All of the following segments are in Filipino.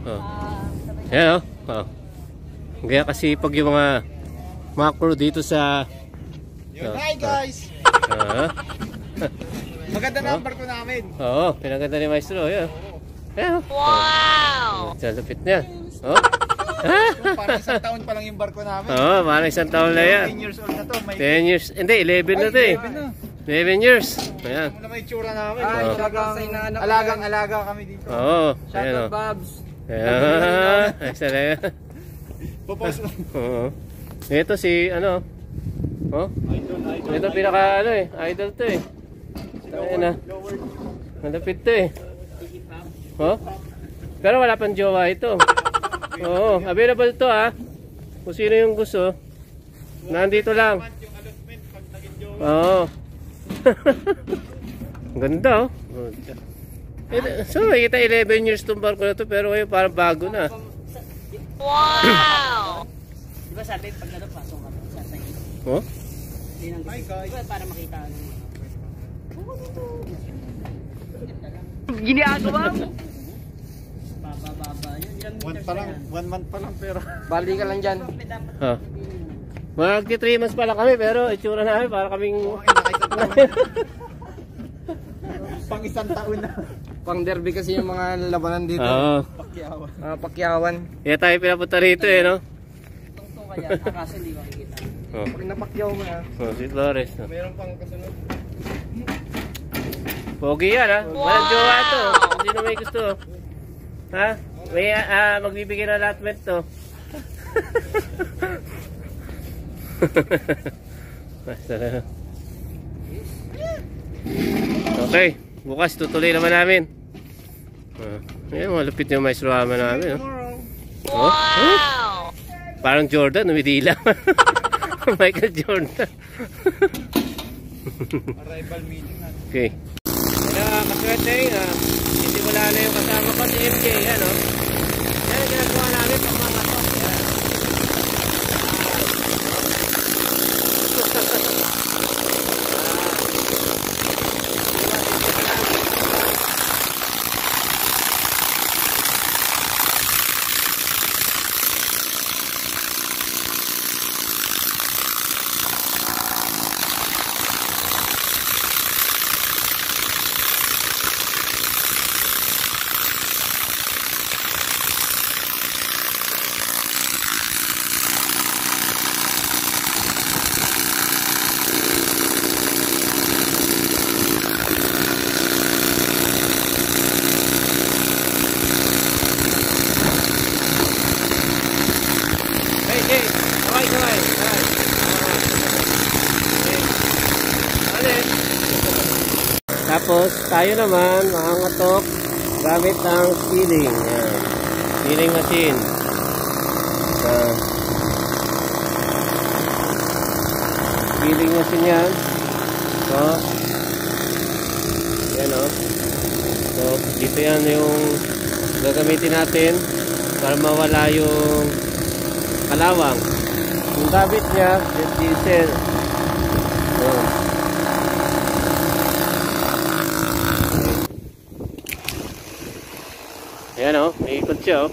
Oh. Yan, oh. Kaya kasi pag yung mga crew dito sa Hi guys! Maganda na ang barko namin. Oo, pinaganda ni Maestro. Yan. Yan. Wow! Lupit niya. Oh. Parang isang taon pa lang yung barko namin. Oo, parang isang taon na yan. 10 years old na to. 10 years. Hindi, 11 na to eh. 11 years. Ayan. Ano may tsura namin? Alagang-alaga kami dito. Oo. Shout out, Babs. Ayan. Ay, salaga. Popos. Oo. Ito si, ano. Oh? Ito pinaka, ano eh. Idol to eh. Ayan na. Malapit to eh. Oh? Pero wala pang jowa ito. Oo. Available to ha. Kung sino yung gusto. Nandito lang. Oo. Ganda oh. So kita 11 years itong barko na to, pero ngayon parang bago na. Wow! Diba sabi pag pasok ka sa tayo? Oh? Hi guys. Diba para makita ginagawa mo? Baba yun. 1 month pa lang pero Bali ka lang dyan. Huh. Magti 3 months pa lang kami, pero itsura namin para kaming pang isang taon na. Pang derby kasi yung mga labanan dito. Oo. Pakyawan. Pakyawan. Kaya tayo pinapunta rito eh, no? Tungtong kaya, kaso hindi makikita. Oh. Pag napakyaw mo na. Oh, si Flores. No? Meron pang kasunod. Pogi yan ha. Walang jowa to. Kung sino may gusto. Ha? May magbibigay na allotment to. Okay. Bukas tutuloy naman namin. Ayan, malupit yung maestro naman namin. Oh? Wow! Parang Jordan, umidila. Michael Jordan. Arrival meeting natin. Okay. Kaya kaswerte hindi wala na yung kasama ko si MJ. Yan o. Yan ang ginagawa namin pag mga to. Yan. Tapos tayo naman mangangatok gamit ang sealing. Yan. Sealing machine. Sealing machine yan. So, yan o. So, dito yan yung gagamitin natin para mawala yung kalawang. Yung gamit niya, yung diesel. So, ayan o, may ikot siya o.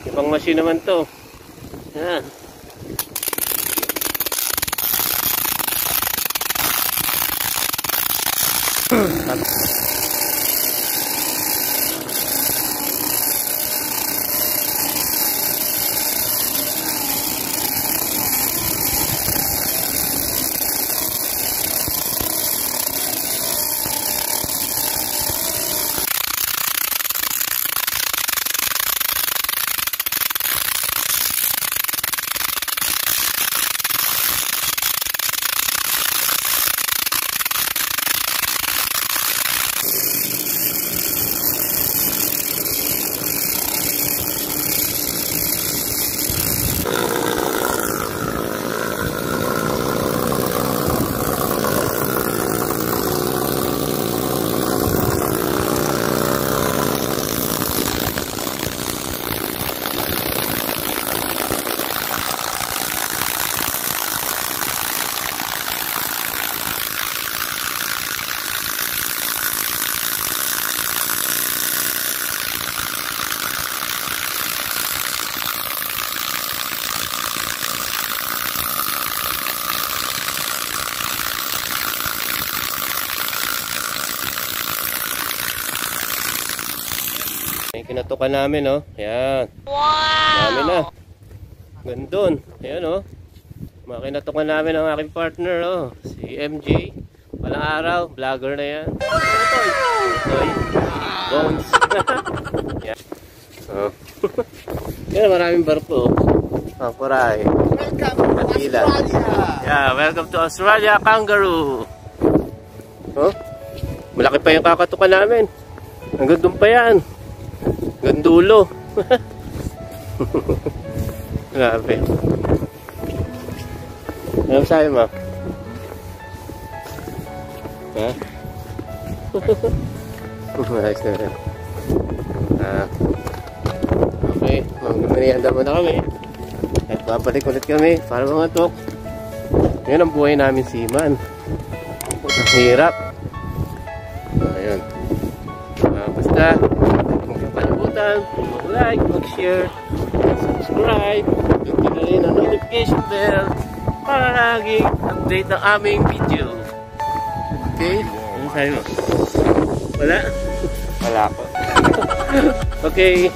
Ibang machine naman to. Ayan. katukan namin, oh. Yan. Dami na. Gandun. Ayan, oh. Mga kinatukan namin ang aking partner, oh. Si MJ. Walang araw. Vlogger na yan. Toy. Bones. Yan. Oh. Yan, maraming barko. Oh, kuray. Welcome to Australia. Yeah, welcome to Australia, kangaroo. Oh, malaki pa yung kakatukan namin. Hanggang doon pa yan. Hanggang dulo. Grabe. Ano sabi mo? Ha? Ayos na rin. Okay, mag-merienda muna kami. At babalik ulit kami para mga tok. Yan ang buhay namin, seaman. Ang hirap. Ayun. Basta, kung kapalibutan, mag-like, mag-share, subscribe, pindutin ang notification bell para laging update ng aming video. Okay? Ano sabi mo? Wala? Wala po. Okay.